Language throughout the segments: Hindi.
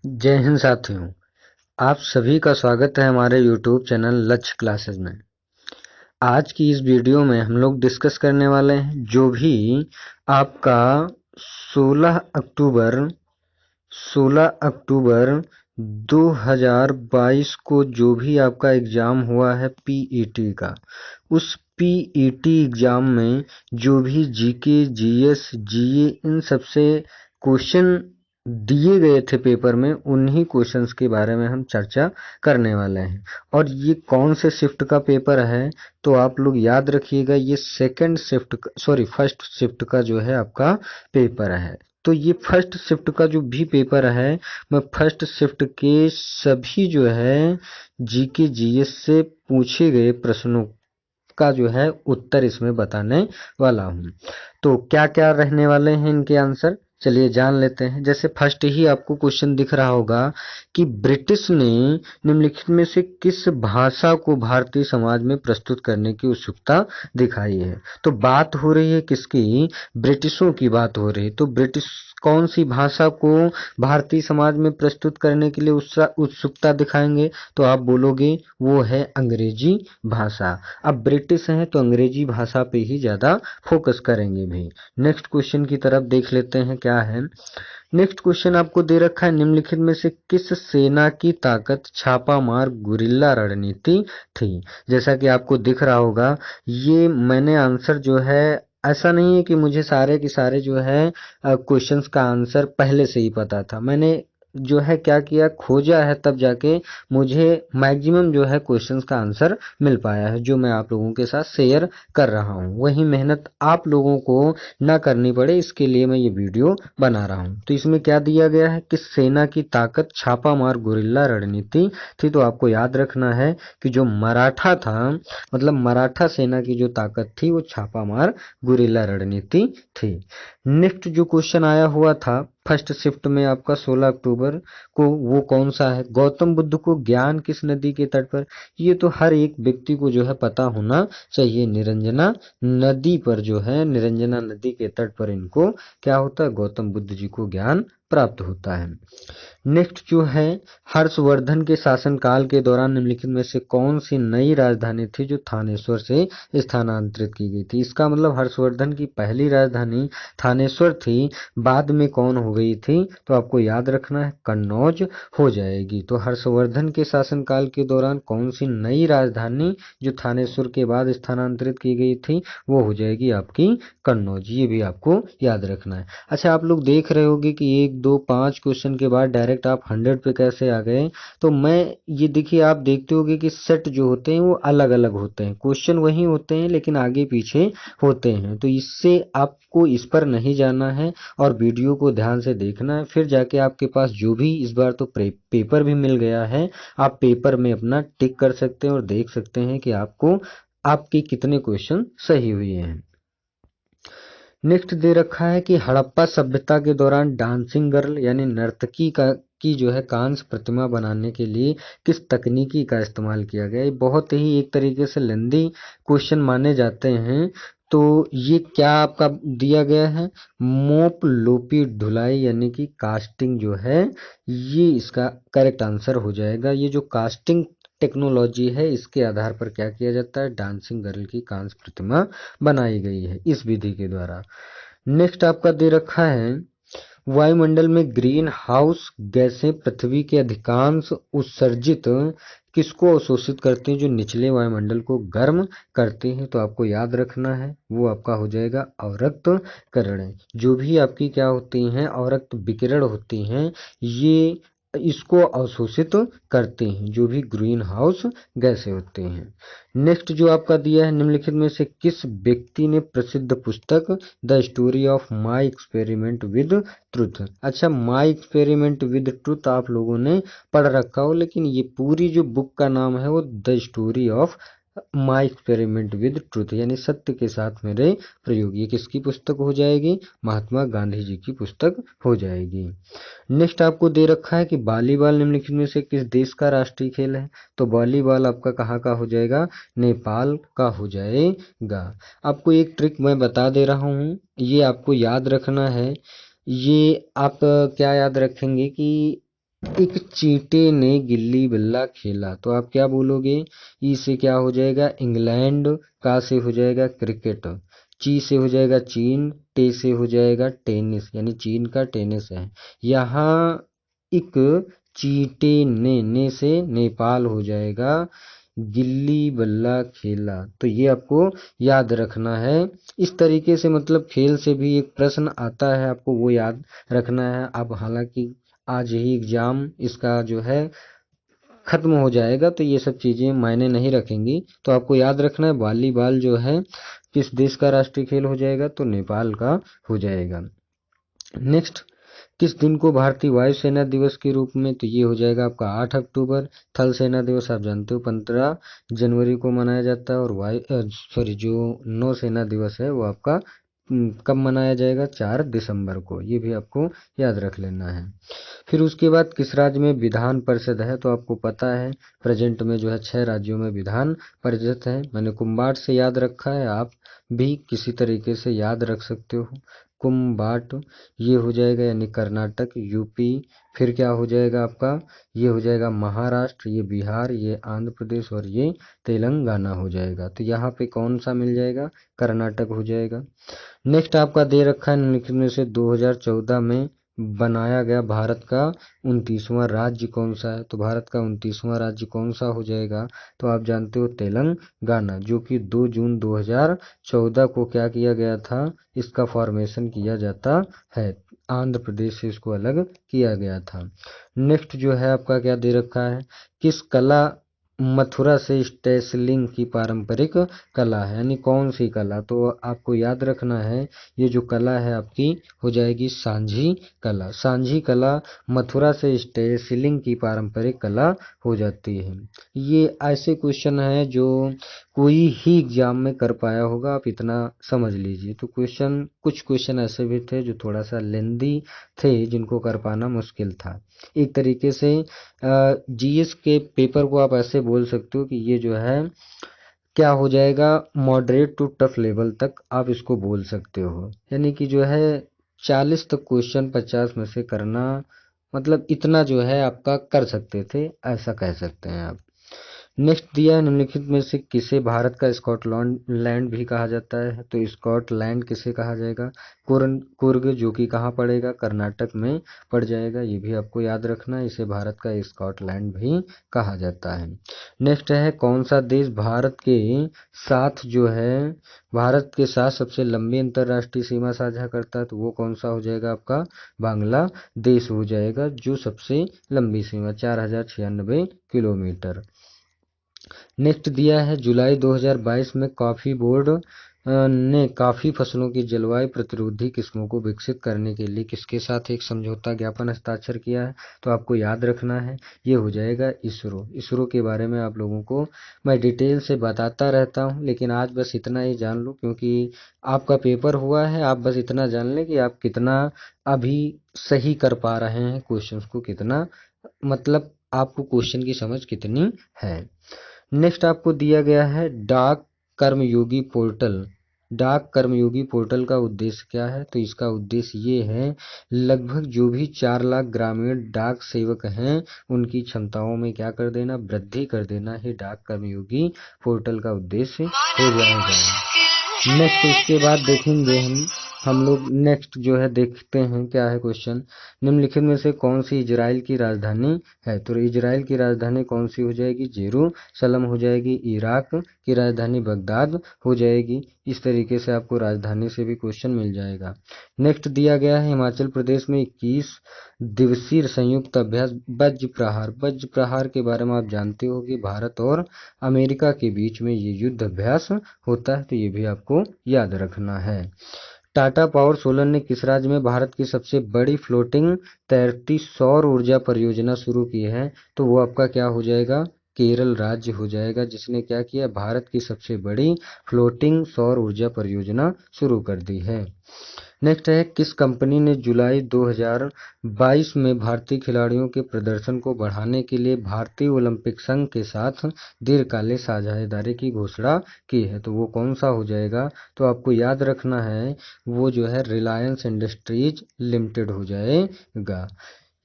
जय हिंद साथियों। आप सभी का स्वागत है हमारे YouTube चैनल लक्ष्य क्लासेस में। आज की इस वीडियो में हम लोग डिस्कस करने वाले हैं जो भी आपका 16 अक्टूबर 16 अक्टूबर 2022 को जो भी आपका एग्जाम हुआ है पीईटी का, उस पीईटी एग्जाम में जो भी जीके, जीएस, जीए इन सबसे क्वेश्चन दिए गए थे पेपर में, उन्हीं क्वेश्चंस के बारे में हम चर्चा करने वाले हैं। और ये कौन से शिफ्ट का पेपर है तो आप लोग याद रखिएगा, ये फर्स्ट शिफ्ट का जो है आपका पेपर है। तो ये फर्स्ट शिफ्ट का जो भी पेपर है, मैं फर्स्ट शिफ्ट के सभी जो है जीके जीएस से पूछे गए प्रश्नों का जो है उत्तर इसमें बताने वाला हूँ। तो क्या क्या रहने वाले हैं इनके आंसर, चलिए जान लेते हैं। जैसे फर्स्ट ही आपको क्वेश्चन दिख रहा होगा कि ब्रिटिश ने निम्नलिखित में से किस भाषा को भारतीय समाज में प्रस्तुत करने की उत्सुकता दिखाई है। तो बात हो रही है किसकी, ब्रिटिशों की बात हो रही है। तो ब्रिटिश कौन सी भाषा को भारतीय समाज में प्रस्तुत करने के लिए उत्सुकता दिखाएंगे, तो आप बोलोगे वो है अंग्रेजी भाषा। अब ब्रिटिश हैं तो अंग्रेजी भाषा पे ही ज्यादा फोकस करेंगे भी। नेक्स्ट क्वेश्चन की तरफ देख लेते हैं क्या है। नेक्स्ट क्वेश्चन आपको दे रखा है, निम्नलिखित में से किस सेना की ताकत छापामार गुरिल्ला रणनीति थी। जैसा कि आपको दिख रहा होगा, ये मैंने आंसर जो है, ऐसा नहीं है कि मुझे सारे के सारे जो है क्वेश्चंस का आंसर पहले से ही पता था। मैंने जो है क्या किया, खोजा है, तब जाके मुझे मैक्सिमम जो है क्वेश्चंस का आंसर मिल पाया है, जो मैं आप लोगों के साथ शेयर कर रहा हूँ। वही मेहनत आप लोगों को ना करनी पड़े, इसके लिए मैं ये वीडियो बना रहा हूँ। तो इसमें क्या दिया गया है कि सेना की ताकत छापामार गुरिल्ला रणनीति थी। तो आपको याद रखना है कि जो मराठा था, मतलब मराठा सेना की जो ताकत थी वो छापामार गुरिल्ला रणनीति थी। नेक्स्ट जो क्वेश्चन आया हुआ था फर्स्ट शिफ्ट में आपका 16 अक्टूबर को, वो कौन सा है, गौतम बुद्ध को ज्ञान किस नदी के तट पर। ये तो हर एक व्यक्ति को जो है पता होना चाहिए। निरंजना नदी पर जो है, निरंजना नदी के तट पर इनको क्या होता है, गौतम बुद्ध जी को ज्ञान प्राप्त होता है। नेक्स्ट जो है, हर्षवर्धन के शासनकाल के दौरान निम्नलिखित में से कौन सी नई राजधानी थी जो थानेश्वर से स्थानांतरित की गई थी। इसका मतलब हर्षवर्धन की पहली राजधानी थानेश्वर थी, बाद में कौन हो गई थी, तो आपको याद रखना है कन्नौज हो जाएगी। तो हर्षवर्धन के शासनकाल के दौरान कौन सी नई राजधानी जो थानेश्वर के बाद स्थानांतरित की गई थी, वो हो जाएगी आपकी कन्नौज। ये भी आपको याद रखना है। अच्छा, आप लोग देख रहे होगे कि 1 2 5 क्वेश्चन के बाद डायरेक्ट आप 100 पे कैसे आ गए। तो मैं ये देखिए, आप देखते होगे कि सेट जो होते हैं वो अलग अलग होते हैं, क्वेश्चन वही होते हैं लेकिन आगे पीछे होते हैं। तो इससे आपको इस पर नहीं जाना है और वीडियो को ध्यान से देखना है, फिर जाके आपके पास जो भी इस बार तो पेपर भी मिल गया है, आप पेपर में अपना टिक कर सकते हैं और देख सकते हैं कि आपको आपके कितने क्वेश्चन सही हुए हैं। नेक्स्ट दे रखा है कि हड़प्पा सभ्यता के दौरान डांसिंग गर्ल यानी नर्तकी का की जो है कांस्य प्रतिमा बनाने के लिए किस तकनीकी का इस्तेमाल किया गया। ये बहुत ही एक तरीके से लेंदी क्वेश्चन माने जाते हैं। तो ये क्या आपका दिया गया है, मोप लोपी ढुलाई यानी कि कास्टिंग जो है, ये इसका करेक्ट आंसर हो जाएगा। ये जो कास्टिंग टेक्नोलॉजी है, इसके आधार पर क्या किया जाता है, डांसिंग गर्ल की कांस्य प्रतिमा बनाई गई है इस विधि के द्वारा। नेक्स्ट आपका दे रखा है, वायुमंडल में ग्रीन हाउस गैसें पृथ्वी के अधिकांश उत्सर्जित किसको अवशोषित करती हैं, जो निचले वायुमंडल को गर्म करती हैं। तो आपको याद रखना है वो आपका हो जाएगा अवरक्त करण। जो भी आपकी क्या होती हैं, अवरक्त विकिरण होती हैं, ये इसको अवशोषित करते हैं, जो भी ग्रीन हाउस गैसें होते हैं। नेक्स्ट जो आपका दिया है, निम्नलिखित में से किस व्यक्ति ने प्रसिद्ध पुस्तक the story of my experiment with truth. अच्छा, माई एक्सपेरिमेंट विद ट्रुथ आप लोगों ने पढ़ रखा हो, लेकिन ये पूरी जो बुक का नाम है वो the story of my experiment with truth यानी सत्य के साथ मेरे प्रयोग। ये किसकी पुस्तक हो जाएगी, महात्मा गांधी जी की पुस्तक हो जाएगी। नेक्स्ट आपको दे रखा है कि वॉलीबॉल निम्नलिखित में से किस देश का राष्ट्रीय खेल है। तो वॉलीबॉल आपका कहाँ का हो जाएगा, नेपाल का हो जाएगा। आपको एक ट्रिक मैं बता दे रहा हूँ, ये आपको याद रखना है। ये आप क्या याद रखेंगे कि एक चींटे ने गिल्ली बल्ला खेला, तो आप क्या बोलोगे? ई से क्या हो जाएगा? इंग्लैंड। का से हो जाएगा क्रिकेट। ची से हो जाएगा चीन। टे से हो जाएगा टेनिस, यानी चीन का टेनिस है। यहाँ एक चींटे ने से नेपाल हो जाएगा। गिल्ली बल्ला खेला, तो ये आपको याद रखना है। इस तरीके से मतलब खेल से भी एक प्रश्न आता है, आपको वो याद रखना है। अब हालांकि आज ही एग्जाम इसका जो है खत्म हो जाएगा, तो ये सब चीजें मायने नहीं रखेंगी। तो आपको याद रखना है वॉलीबॉल जो है किस देश का राष्ट्रीय खेल हो जाएगा? तो नेपाल का हो जाएगा। नेक्स्ट, किस दिन को भारतीय वायुसेना दिवस के रूप में? तो ये हो जाएगा आपका 8 अक्टूबर। थल सेना दिवस आप जानते हो 15 जनवरी को मनाया जाता है। और जो नौसेना दिवस है वो आपका कब मनाया जाएगा? 4 दिसंबर को। ये भी आपको याद रख लेना है। फिर उसके बाद किस राज्य में विधान परिषद है? तो आपको पता है प्रेजेंट में जो है 6 राज्यों में विधान परिषद है। मैंने कुंभाट से याद रखा है, आप भी किसी तरीके से याद रख सकते हो। कुंभाट ये हो जाएगा, यानी कर्नाटक, यूपी। फिर क्या हो जाएगा आपका? ये हो जाएगा महाराष्ट्र, ये बिहार, ये आंध्र प्रदेश और ये तेलंगाना हो जाएगा। तो यहाँ पे कौन सा मिल जाएगा? कर्नाटक हो जाएगा। नेक्स्ट आपका दे रखा है निम्नलिखित में से 2014 में बनाया गया भारत का 29वां राज्य कौन सा है? तो भारत का 29वां राज्य कौन सा हो जाएगा? तो आप जानते हो तेलंगाना, जो कि 2 जून 2014 को क्या किया गया था? इसका फॉर्मेशन किया जाता है। आंध्र प्रदेश से इसको अलग किया गया था। नेक्स्ट जो है आपका क्या दे रखा है? किस कला मथुरा से स्टेसलिंग की पारंपरिक कला है, यानी कौन सी कला? तो आपको याद रखना है ये जो कला है आपकी हो जाएगी सांझी कला। सांझी कला मथुरा से स्टेसिलिंग की पारंपरिक कला हो जाती है। ये ऐसे क्वेश्चन है जो कोई ही एग्जाम में कर पाया होगा, आप इतना समझ लीजिए। तो कुछ क्वेश्चन ऐसे भी थे जो थोड़ा सा लेंदी थे, जिनको कर पाना मुश्किल था। एक तरीके से जीएस के पेपर को आप ऐसे बोल सकते हो कि ये जो है क्या हो जाएगा? मॉडरेट टू टफ लेवल तक आप इसको बोल सकते हो, यानी कि जो है 40 तक क्वेश्चन 50 में से करना, मतलब इतना जो है आपका कर सकते थे, ऐसा कह सकते हैं आप। नेक्स्ट दिया है निम्नलिखित में से किसे भारत का स्कॉटलैंड लैंड भी कहा जाता है? तो स्कॉटलैंड किसे कहा जाएगा? कुर्ग, जो कि कहाँ पड़ेगा? कर्नाटक में पड़ जाएगा। ये भी आपको याद रखना है, इसे भारत का स्कॉटलैंड भी कहा जाता है। नेक्स्ट है कौन सा देश भारत के साथ सबसे लंबी अंतर्राष्ट्रीय सीमा साझा करता है? तो वो कौन सा हो जाएगा आपका? बांग्लादेश हो जाएगा, जो सबसे लंबी सीमा 4096 किलोमीटर। नेक्स्ट दिया है जुलाई 2022 में कॉफी बोर्ड ने कॉफी फसलों की जलवायु प्रतिरोधी किस्मों को विकसित करने के लिए किसके साथ एक समझौता ज्ञापन हस्ताक्षर किया है? तो आपको याद रखना है ये हो जाएगा इसरो। इसरो के बारे में आप लोगों को मैं डिटेल से बताता रहता हूँ, लेकिन आज बस इतना ही जान लो, क्योंकि आपका पेपर हुआ है। आप बस इतना जान लें कि आप कितना अभी सही कर पा रहे हैं क्वेश्चंस को, कितना मतलब आपको क्वेश्चन की समझ कितनी है। नेक्स्ट आपको दिया गया है कर्मयोगी पोर्टल। डाक कर्मयोगी पोर्टल का उद्देश्य क्या है? तो इसका उद्देश्य ये है, लगभग जो भी 4 लाख ग्रामीण डाक सेवक हैं उनकी क्षमताओं में क्या कर देना? वृद्धि कर देना ही डाक कर्मयोगी पोर्टल का उद्देश्य हो जाएगा। नेक्स्ट उसके बाद देखेंगे हम लोग नेक्स्ट जो है देखते हैं क्या है क्वेश्चन। निम्नलिखित में से कौन सी इजराइल की राजधानी है? तो इजराइल की राजधानी कौन सी हो जाएगी? जेरूसलम हो जाएगी। इराक की राजधानी बगदाद हो जाएगी। इस तरीके से आपको राजधानी से भी क्वेश्चन मिल जाएगा। नेक्स्ट दिया गया है हिमाचल प्रदेश में 21 दिवसीय संयुक्त अभ्यास वज्र प्रहार। वज्र प्रहार के बारे में आप जानते हो कि भारत और अमेरिका के बीच में ये युद्ध अभ्यास होता है, तो ये भी आपको याद रखना है। टाटा पावर सोलर ने किस राज्य में भारत की सबसे बड़ी फ्लोटिंग तैरती सौर ऊर्जा परियोजना शुरू की है? तो वो आपका क्या हो जाएगा? केरल राज्य हो जाएगा, जिसने क्या किया? भारत की सबसे बड़ी फ्लोटिंग सौर ऊर्जा परियोजना शुरू कर दी है। नेक्स्ट है किस कंपनी ने जुलाई 2022 में भारतीय खिलाड़ियों के प्रदर्शन को बढ़ाने के लिए भारतीय ओलंपिक संघ के साथ दीर्घकालिक साझेदारी की घोषणा की है? तो वो कौन सा हो जाएगा? तो आपको याद रखना है वो जो है रिलायंस इंडस्ट्रीज लिमिटेड हो जाएगा।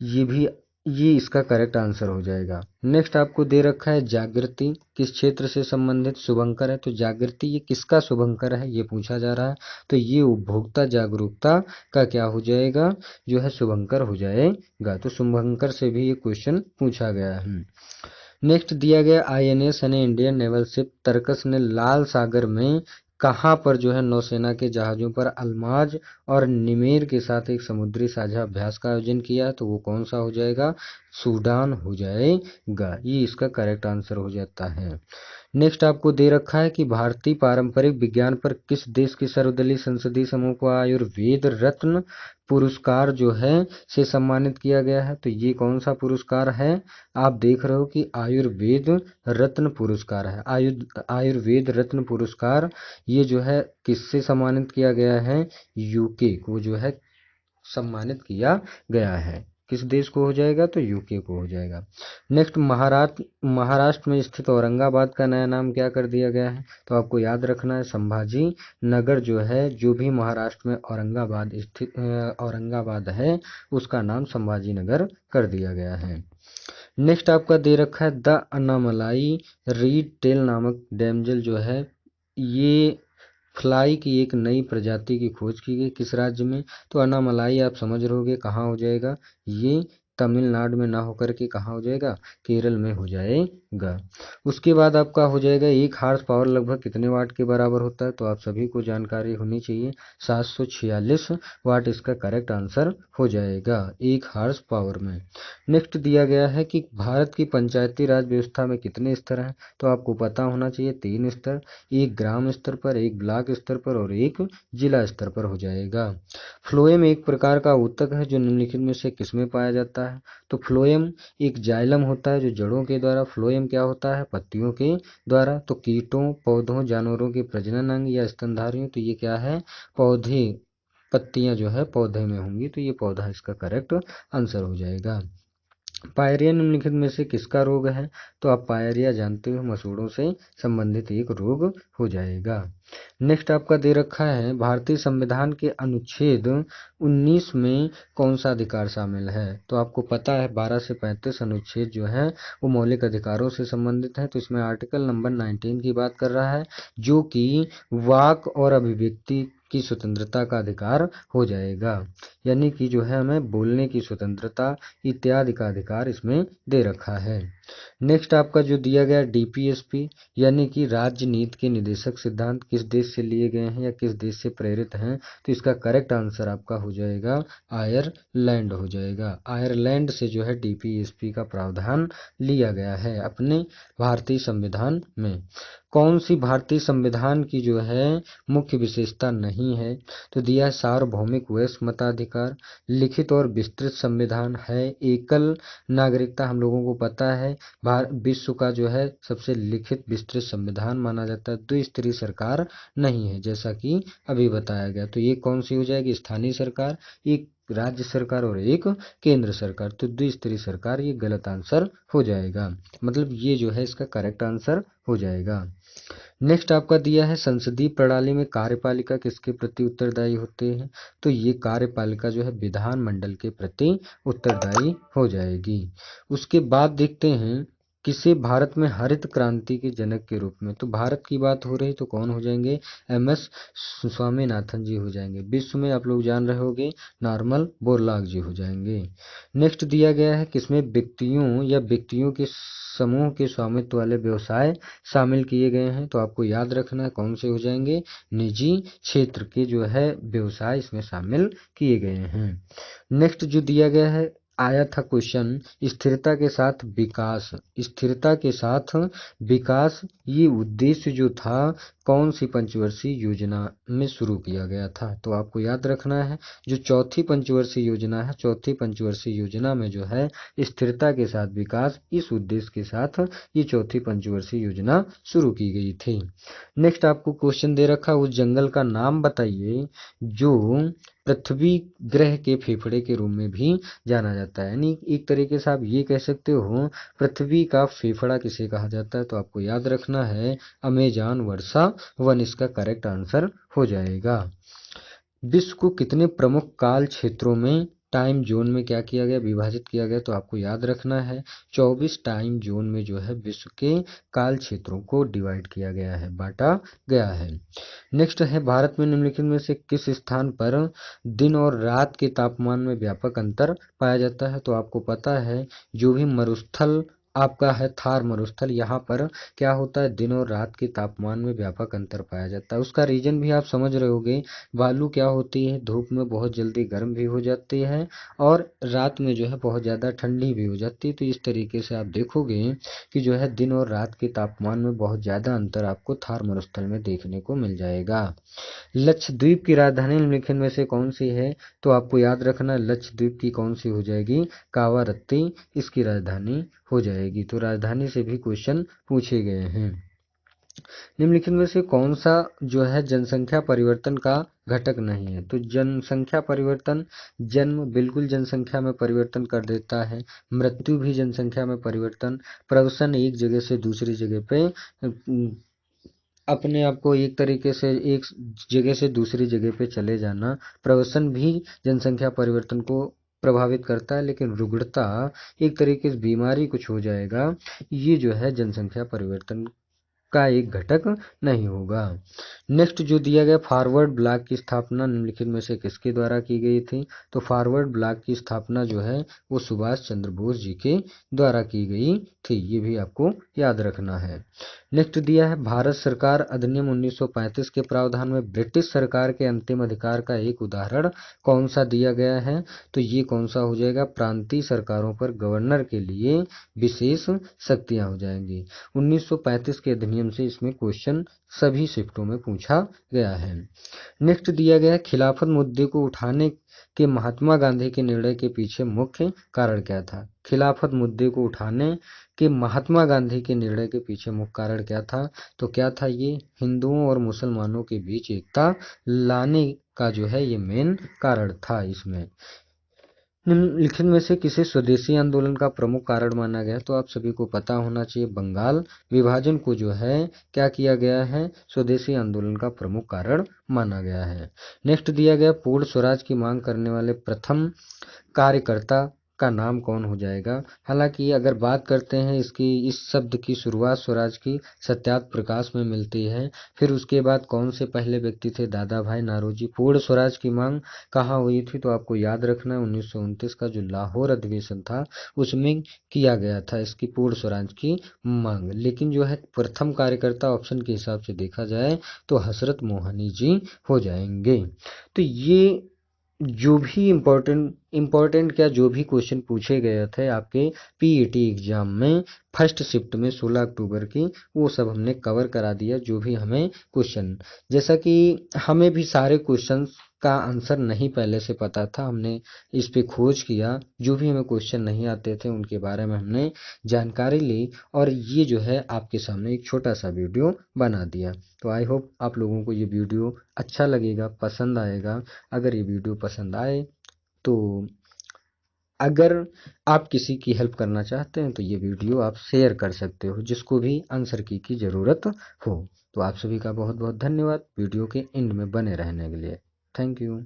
ये भी ये इसका करेक्ट आंसर हो जाएगा। नेक्स्ट आपको दे रखा है जागृति किस क्षेत्र से संबंधित शुभंकर है, तो जागृति ये किसका शुभंकर है ये पूछा जा रहा है, तो ये उपभोक्ता जागरूकता का क्या हो जाएगा, जो है शुभंकर हो जाएगा। तो शुभंकर से भी ये क्वेश्चन पूछा गया है। नेक्स्ट दिया गया आईएनएस यानी इंडियन नेवल शिप तरकस ने लाल सागर में कहाँ पर जो है नौसेना के जहाजों पर अल्माज और निमेर के साथ एक समुद्री साझा अभ्यास का आयोजन किया है, तो वो कौन सा हो जाएगा, सूडान हो जाएगा। ये इसका करेक्ट आंसर हो जाता है। नेक्स्ट आपको दे रखा है कि भारतीय पारंपरिक विज्ञान पर किस देश के सर्वदलीय संसदीय समूह को आयुर्वेद रत्न पुरस्कार जो है से सम्मानित किया गया है, तो ये कौन सा पुरस्कार है, आप देख रहे हो कि आयुर्वेद रत्न पुरस्कार है। आयुर्वेद रत्न पुरस्कार ये जो है किससे सम्मानित किया गया है, यूके को जो है सम्मानित किया गया है। किस देश को हो जाएगा, तो यूके को हो जाएगा। नेक्स्ट महाराष्ट्र में स्थित औरंगाबाद का नया नाम क्या कर दिया गया है, तो आपको याद रखना है संभाजी नगर जो है, जो भी महाराष्ट्र में औरंगाबाद है उसका नाम संभाजी नगर कर दिया गया है। नेक्स्ट आपका दे रखा है द अन्नामलाई रीड टेल नामक डैमजल जो है, ये फ्लाई की एक नई प्रजाति की खोज की गई किस राज्य में, तो अनामलाई आप समझ रहोगे कहाँ हो जाएगा, ये तमिलनाडु में ना होकर के कहाँ हो जाएगा, केरल में हो जाएगा। उसके बाद आपका हो जाएगा एक हार्स पावर लगभग कितने वाट के बराबर होता है, तो आप सभी को जानकारी होनी चाहिए 746 वाट इसका करेक्ट आंसर हो जाएगा एक हार्स पावर में। नेक्स्ट दिया गया है कि भारत की पंचायती राज व्यवस्था में कितने स्तर हैं, तो आपको पता होना चाहिए 3 स्तर, एक ग्राम स्तर पर, एक ब्लॉक स्तर पर और एक जिला स्तर पर हो जाएगा। फ्लोएम एक प्रकार का ऊतक है जो निम्नलिखित में से किसमें पाया जाता है, तो फ्लोएम एक जाइलम होता है जो जड़ों के द्वारा, फ्लोएम क्या होता है, पत्तियों के द्वारा, तो कीटों पौधों जानवरों के प्रजनन अंग या स्तनधारियों, तो ये क्या है, पौधे, पत्तियां जो है पौधे में होंगी, तो ये पौधा इसका करेक्ट आंसर हो जाएगा। पायरिया निम्नलिखित में से किसका रोग है, तो आप पायरिया जानते हो मसूड़ों से संबंधित एक रोग हो जाएगा। नेक्स्ट आपका दे रखा है भारतीय संविधान के अनुच्छेद 19 में कौन सा अधिकार शामिल है, तो आपको पता है 12 से 35 अनुच्छेद जो है वो मौलिक अधिकारों से संबंधित है, तो इसमें आर्टिकल नंबर 19 की बात कर रहा है जो कि वाक और अभिव्यक्ति की स्वतंत्रता का अधिकार हो जाएगा, यानी कि जो है हमें बोलने की स्वतंत्रता इत्यादि का अधिकार इसमें दे रखा है। नेक्स्ट आपका जो दिया गया डीपीएसपी यानी कि राज्य नीति के निदेशक सिद्धांत किस देश से लिए गए हैं या किस देश से प्रेरित हैं, तो इसका करेक्ट आंसर आपका हो जाएगा आयरलैंड हो जाएगा। आयरलैंड से जो है डीपीएसपी का प्रावधान लिया गया है अपने भारतीय संविधान में। कौन सी भारतीय संविधान की जो है मुख्य विशेषता नहीं है, तो दिया है सार्वभौमिक वयस्क मताधिकार, लिखित और विस्तृत संविधान है, एकल नागरिकता, हम लोगों को पता है विश्व का जो है सबसे लिखित विस्तृत संविधान माना जाता है, द्विस्तरीय सरकार नहीं है जैसा कि अभी बताया गया, तो ये कौन सी हो जाएगी, स्थानीय सरकार, एक राज्य सरकार और एक केंद्र सरकार, तो द्विस्तरीय सरकार ये गलत आंसर हो जाएगा, मतलब ये जो है इसका करेक्ट आंसर हो जाएगा। नेक्स्ट आपका दिया है संसदीय प्रणाली में कार्यपालिका किसके प्रति उत्तरदायी होते हैं, तो ये कार्यपालिका जो है विधानमंडल के प्रति उत्तरदायी हो जाएगी। उसके बाद देखते हैं किसे भारत में हरित क्रांति के जनक के रूप में, तो भारत की बात हो रही तो कौन हो जाएंगे, एमएस स्वामीनाथन जी हो जाएंगे। विश्व में आप लोग जान रहे होंगे नॉर्मल बोरलॉग जी हो जाएंगे। नेक्स्ट दिया गया है किसमें व्यक्तियों या व्यक्तियों के समूह के स्वामित्व वाले व्यवसाय शामिल किए गए हैं, तो आपको याद रखना है कौन से हो जाएंगे, निजी क्षेत्र के जो है व्यवसाय इसमें शामिल किए गए हैं। नेक्स्ट जो दिया गया है आया था क्वेश्चन स्थिरता के साथ विकास, स्थिरता के साथ विकास ये उद्देश्य जो था कौन सी पंचवर्षीय योजना में शुरू किया गया था, तो आपको याद रखना है जो चौथी पंचवर्षीय योजना है, चौथी पंचवर्षीय योजना में जो है स्थिरता के साथ विकास इस उद्देश्य के साथ ये चौथी पंचवर्षीय योजना शुरू की गई थी। नेक्स्ट आपको क्वेश्चन दे रखा उस जंगल का नाम बताइए जो पृथ्वी ग्रह के फेफड़े के रूप में भी जाना जाता है, यानी एक तरीके से आप ये कह सकते हो पृथ्वी का फेफड़ा किसे कहा जाता है, तो आपको याद रखना है अमेजन वर्षा वन इसका करेक्ट आंसर हो जाएगा। विश्व को कितने प्रमुख काल क्षेत्रों में टाइम जोन में क्या किया गया, विभाजित किया गया, तो आपको याद रखना है 24 टाइम जोन में जो है विश्व के काल क्षेत्रों को डिवाइड किया गया है, बांटा गया है। नेक्स्ट है, भारत में निम्नलिखित में से किस स्थान पर दिन और रात के तापमान में व्यापक अंतर पाया जाता है। तो आपको पता है जो भी मरुस्थल आपका है थार मरुस्थल, यहाँ पर क्या होता है, दिन और रात के तापमान में व्यापक अंतर पाया जाता है। उसका रीजन भी आप समझ रहे होंगे, बालू क्या होती है, धूप में बहुत जल्दी गर्म भी हो जाती है और रात में जो है बहुत ज़्यादा ठंडी भी हो जाती है। तो इस तरीके से आप देखोगे कि जो है दिन और रात के तापमान में बहुत ज़्यादा अंतर आपको थार मरुस्थल में देखने को मिल जाएगा। लक्षद्वीप की राजधानी निम्नलिखित में से कौन सी है। तो आपको याद रखना लक्षद्वीप की कौन सी हो जाएगी, कावारत्ती इसकी राजधानी हो जाएगी। तो राजधानी से भी क्वेश्चन पूछे गए हैं। निम्नलिखित में से कौन सा जो है जनसंख्या परिवर्तन का घटक नहीं है। तो जनसंख्या परिवर्तन, जन्म बिल्कुल जनसंख्या में परिवर्तन कर देता है, मृत्यु भी जनसंख्या में परिवर्तन, प्रवसन एक जगह से दूसरी जगह पे अपने आप को एक तरीके से एक जगह से दूसरी जगह पे चले जाना, प्रवसन भी जनसंख्या परिवर्तन को प्रभावित करता है। लेकिन रुग्णता एक तरीके से बीमारी कुछ हो जाएगा, ये जो है जनसंख्या परिवर्तन का एक घटक नहीं होगा। नेक्स्ट जो दिया गया, फॉरवर्ड ब्लॉक की स्थापना निम्नलिखित में से किसके द्वारा की गई थी। तो फॉरवर्ड ब्लॉक की स्थापना जो है वो सुभाष चंद्र बोस जी के द्वारा की गई थी, ये भी आपको याद रखना है। नेक्स्ट दिया है, भारत सरकार अधिनियम 1935 के प्रावधान में ब्रिटिश सरकार के अंतिम अधिकार का एक उदाहरण कौन सा दिया गया है। तो ये कौन सा हो जाएगा, प्रांतीय सरकारों पर गवर्नर के लिए विशेष शक्तियां हो जाएंगी। 1935 के अधिनियम से इसमें क्वेश्चन सभी शिफ्टों में पूछा गया है। नेक्स्ट दिया गया, खिलाफत मुद्दे को उठाने के महात्मा गांधी के निर्णय के पीछे मुख्य कारण क्या था। खिलाफत मुद्दे को उठाने के महात्मा गांधी के निर्णय के पीछे मुख्य कारण क्या था। तो क्या था, ये हिंदुओं और मुसलमानों के बीच एकता लाने का जो है ये मेन कारण था। इसमें निम्नलिखित में से किसे स्वदेशी आंदोलन का प्रमुख कारण माना गया। तो आप सभी को पता होना चाहिए, बंगाल विभाजन को जो है क्या किया गया है, स्वदेशी आंदोलन का प्रमुख कारण माना गया है। नेक्स्ट दिया गया, पूर्ण स्वराज की मांग करने वाले प्रथम कार्यकर्ता का नाम कौन हो जाएगा। हालांकि अगर बात करते हैं इसकी, इस शब्द की शुरुआत स्वराज की सत्याग्रह प्रकाश में मिलती है। फिर उसके बाद कौन से पहले व्यक्ति थे, दादा भाई नारोजी। पूर्ण स्वराज की मांग कहाँ हुई थी। तो आपको याद रखना है 1929 का जो लाहौर अधिवेशन था उसमें किया गया था इसकी पूर्ण स्वराज की मांग। लेकिन जो है प्रथम कार्यकर्ता ऑप्शन के हिसाब से देखा जाए तो हजरत मोहनी जी हो जाएंगे। तो ये जो भी इम्पोर्टेंट क्या जो भी क्वेश्चन पूछे गए थे आपके पीईटी एग्जाम में फर्स्ट शिफ्ट में 16 अक्टूबर की, वो सब हमने कवर करा दिया। जो भी हमें क्वेश्चन, जैसा कि हमें भी सारे क्वेश्चंस का आंसर नहीं पहले से पता था, हमने इस पे खोज किया, जो भी हमें क्वेश्चन नहीं आते थे उनके बारे में हमने जानकारी ली और ये जो है आपके सामने एक छोटा सा वीडियो बना दिया। तो आई होप आप लोगों को ये वीडियो अच्छा लगेगा, पसंद आएगा। अगर ये वीडियो पसंद आए तो अगर आप किसी की हेल्प करना चाहते हैं तो ये वीडियो आप शेयर कर सकते हो जिसको भी आंसर की ज़रूरत हो। तो आप सभी का बहुत बहुत धन्यवाद वीडियो के एंड में बने रहने के लिए। Thank you.